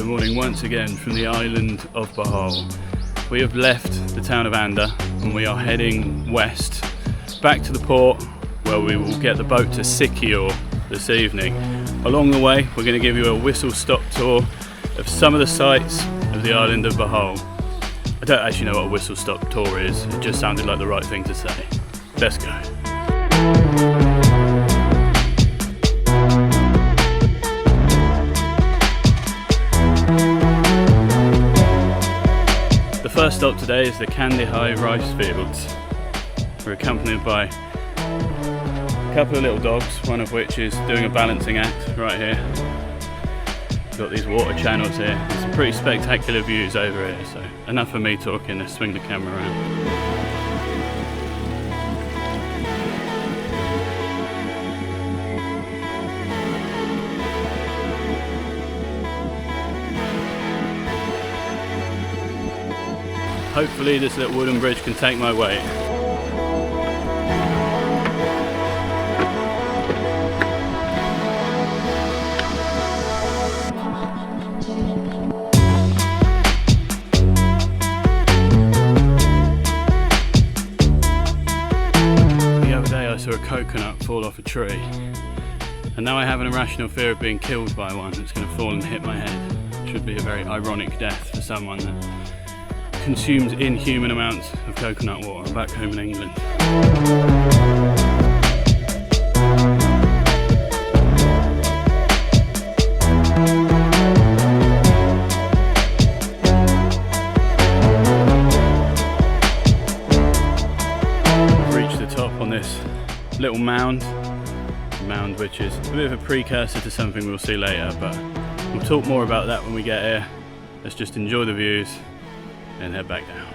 Good morning once again from the island of Bohol. We have left the town of Anda and we are heading west back to the port where we will get the boat to Siquijor this evening. Along the way we're going to give you a whistle-stop tour of some of the sights of the island of Bohol. I don't actually know what a whistle-stop tour is, it just sounded like the right thing to say. Let's go. The first stop today is the Can-Umantad rice fields. We're accompanied by a couple of little dogs, one of which is doing a balancing act right here. We've got these water channels here. There's some pretty spectacular views over here, so enough of me talking, let's swing the camera around. Hopefully this little wooden bridge can take my weight. The other day I saw a coconut fall off a tree, and now I have an irrational fear of being killed by one that's going to fall and hit my head. It should be a very ironic death for someone that consumes inhuman amounts of coconut water back home in England. I've reached the top on this little mound which is a bit of a precursor to something we'll see later, but we'll talk more about that when we get here. Let's just enjoy the views and head back down.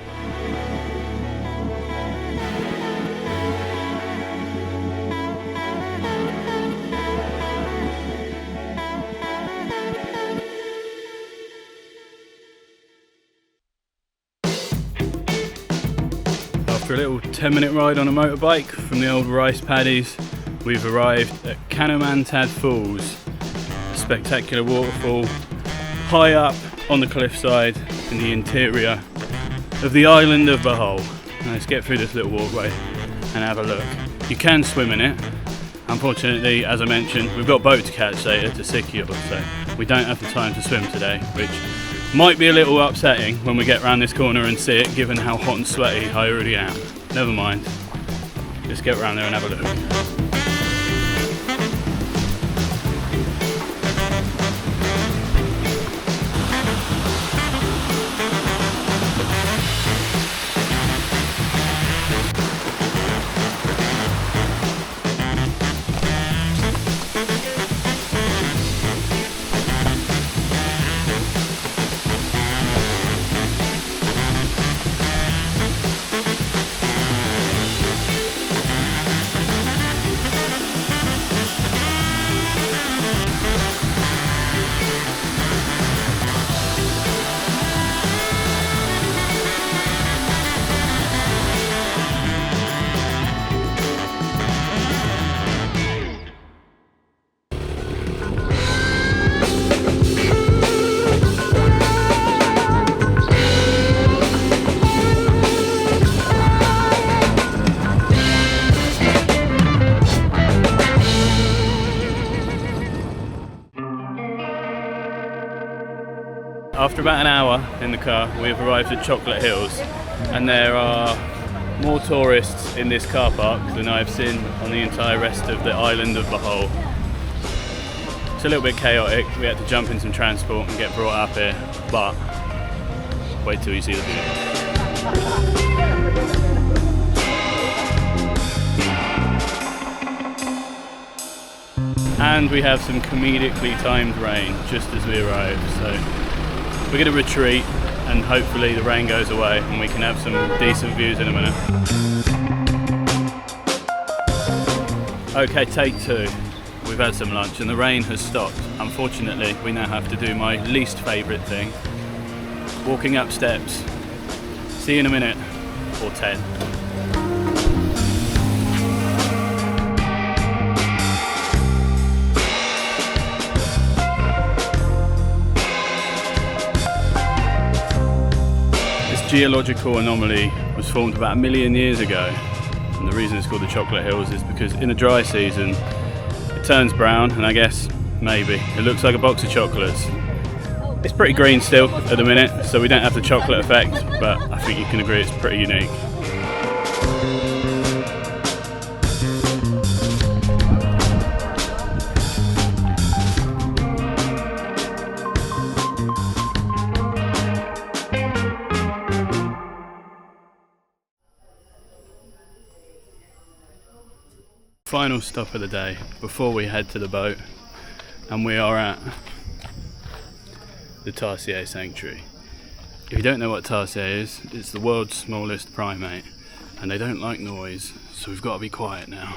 After a little 10-minute ride on a motorbike from the old rice paddies, we've arrived at Can-Umantad Falls, a spectacular waterfall high up on the cliffside in the interior of the island of Bohol. Now let's get through this little walkway and have a look. You can swim in it. Unfortunately, as I mentioned, we've got a boat to catch later to Siquijor, so we don't have the time to swim today, which might be a little upsetting when we get around this corner and see it, given how hot and sweaty I already am. Never mind. Let's get around there and have a look. After about an hour in the car, we have arrived at Chocolate Hills, and there are more tourists in this car park than I've seen on the entire rest of the island of Bohol. It's a little bit chaotic. We had to jump in some transport and get brought up here, but wait till you see the view. And we have some comedically timed rain just as we arrive, so we're going to retreat and hopefully the rain goes away and we can have some decent views in a minute. Okay, take two. We've had some lunch and the rain has stopped. Unfortunately, we now have to do my least favourite thing, walking up steps. See you in a minute, or 10. geological anomaly was formed about 1 million years ago, and the reason it's called the Chocolate Hills is because in the dry season it turns brown, and I guess maybe it looks like a box of chocolates. It's pretty green still at the minute, so we don't have the chocolate effect, but I think you can agree it's pretty unique. Final stop of the day before we head to the boat, and we are at the Tarsier Sanctuary. If you don't know what Tarsier is, it's the world's smallest primate, and they don't like noise, so we've got to be quiet now.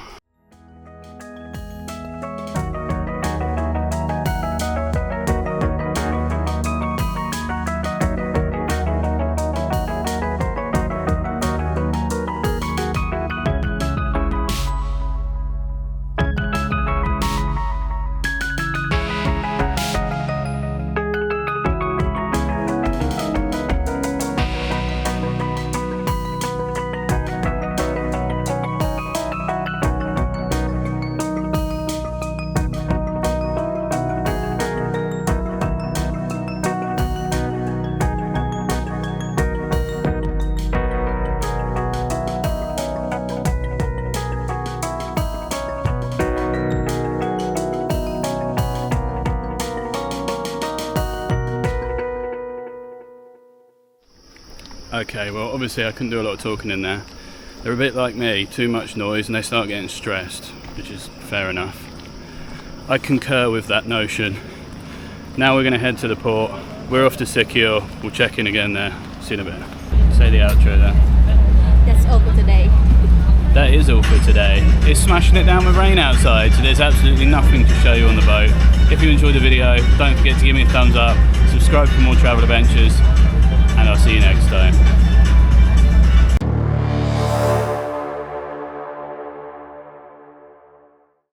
Okay, well obviously I couldn't do a lot of talking in there. They're a bit like me, too much noise and they start getting stressed, which is fair enough. I concur with that notion. Now we're going to head to the port. We're off to Siquijor. We'll check in again there. See you in a bit. Say the outro there. That's all for today. That is all for today. It's smashing it down with rain outside, so there's absolutely nothing to show you on the boat. If you enjoyed the video, don't forget to give me a thumbs up, subscribe for more travel adventures.